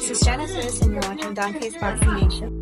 This is Genesis, and you're watching Dante's Boxing Nation.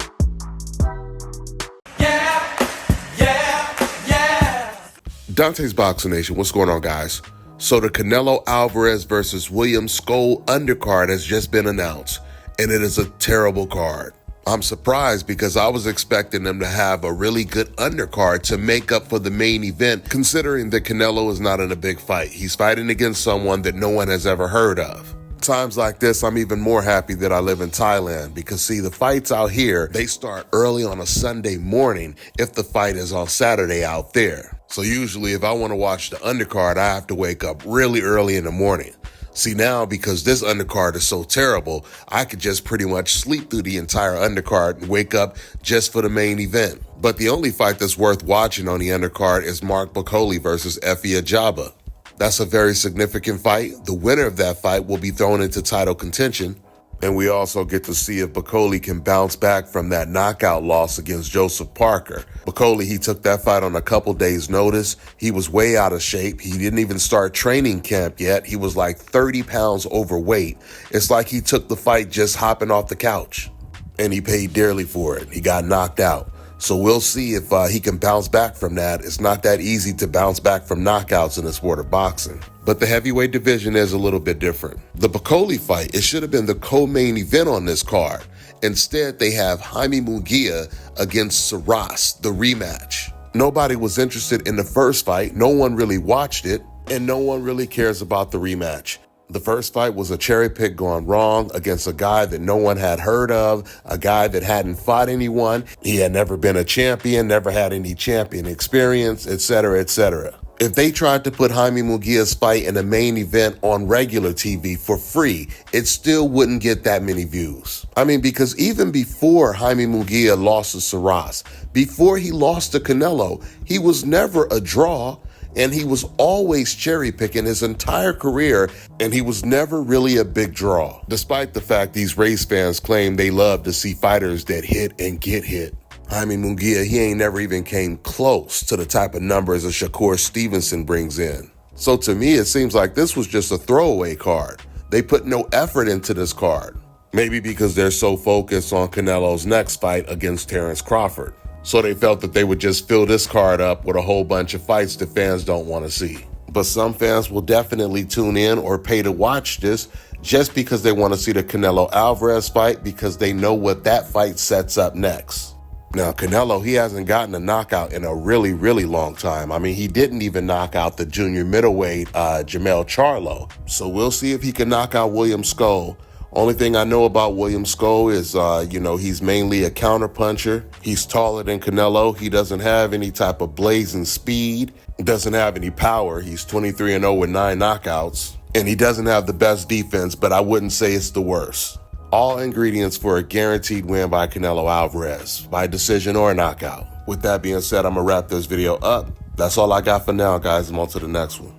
Dante's Boxing Nation, what's going on, guys? So the Canelo Alvarez versus William Scull undercard has just been announced, and it is a terrible card. I'm surprised because I was expecting them to have a really good undercard to make up for the main event, considering that Canelo is not in a big fight. He's fighting against someone that no one has ever heard of. Times like this, I'm even more happy that I live in Thailand because, see, the fights out here, they start early on a Sunday morning if the fight is on Saturday out there. So usually if I want to watch the undercard, I have to wake up really early in the morning. See, now because this undercard is so terrible, I could just pretty much sleep through the entire undercard and wake up just for the main event. But the only fight that's worth watching on the undercard is Mark Bakole versus Efe Ajagba. That's a very significant fight. The winner of that fight will be thrown into title contention. And we also get to see if Bakole can bounce back from that knockout loss against Joseph Parker. Bakole, he took that fight on a couple days' notice. He was way out of shape. He didn't even start training camp yet. He was like 30 pounds overweight. It's like he took the fight just hopping off the couch. And he paid dearly for it. He got knocked out. So we'll see if he can bounce back from that. It's not that easy to bounce back from knockouts in the sport of boxing. But the heavyweight division is a little bit different. The Bakole fight, it should have been the co-main event on this card. Instead, they have Jaime Munguia against Saras, the rematch. Nobody was interested in the first fight. No one really watched it, and no one really cares about the rematch. The first fight was a cherry pick gone wrong against a guy that no one had heard of, a guy that hadn't fought anyone. He had never been a champion, never had any champion experience, etc., etc. If they tried to put Jaime Munguia's fight in the main event on regular TV for free, it still wouldn't get that many views. I mean, because even before Jaime Munguia lost to Saras, before he lost to Canelo, he was never a draw. And he was always cherry picking his entire career, and he was never really a big draw. Despite the fact these race fans claim they love to see fighters that hit and get hit. Jaime Munguia, he ain't never even came close to the type of numbers a Shakur Stevenson brings in. So to me, it seems like this was just a throwaway card. They put no effort into this card. Maybe because they're so focused on Canelo's next fight against Terrence Crawford. So they felt that they would just fill this card up with a whole bunch of fights that fans don't want to see. But some fans will definitely tune in or pay to watch this just because they want to see the Canelo Alvarez fight, because they know what that fight sets up next. Now, Canelo, he hasn't gotten a knockout in a really, really long time. I mean, he didn't even knock out the junior middleweight Jermell Charlo. So we'll see if he can knock out William Scull. Only thing I know about William Scull is, he's mainly a counterpuncher. He's taller than Canelo. He doesn't have any type of blazing speed. He doesn't have any power. He's 23-0 with 9 knockouts. And he doesn't have the best defense, but I wouldn't say it's the worst. All ingredients for a guaranteed win by Canelo Alvarez, by decision or knockout. With that being said, I'm going to wrap this video up. That's all I got for now, guys. I'm on to the next one.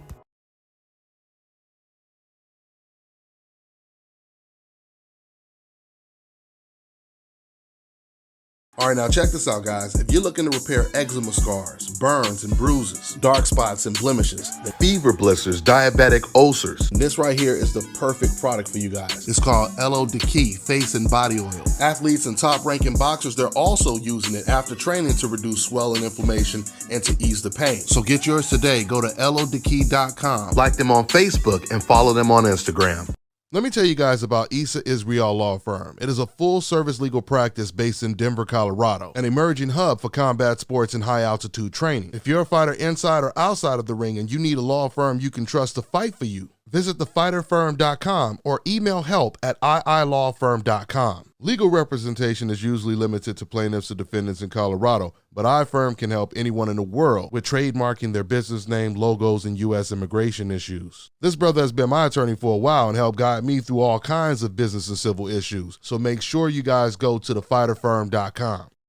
All right, now check this out, guys. If you're looking to repair eczema scars, burns and bruises, dark spots and blemishes, the fever blisters, diabetic ulcers, this right here is the perfect product for you guys. It's called Elo Deki Face and Body Oil. Athletes and top-ranking boxers, they're also using it after training to reduce swelling, inflammation, and to ease the pain. So get yours today. Go to elodeki.com, like them on Facebook, and follow them on Instagram. Let me tell you guys about Issa Israel Law Firm. It is a full-service legal practice based in Denver, Colorado, an emerging hub for combat sports and high-altitude training. If you're a fighter inside or outside of the ring and you need a law firm you can trust to fight for you, visit thefighterfirm.com or email help@iilawfirm.com. Legal representation is usually limited to plaintiffs or defendants in Colorado, but iFirm can help anyone in the world with trademarking their business name, logos, and U.S. immigration issues. This brother has been my attorney for a while and helped guide me through all kinds of business and civil issues, so make sure you guys go to thefighterfirm.com.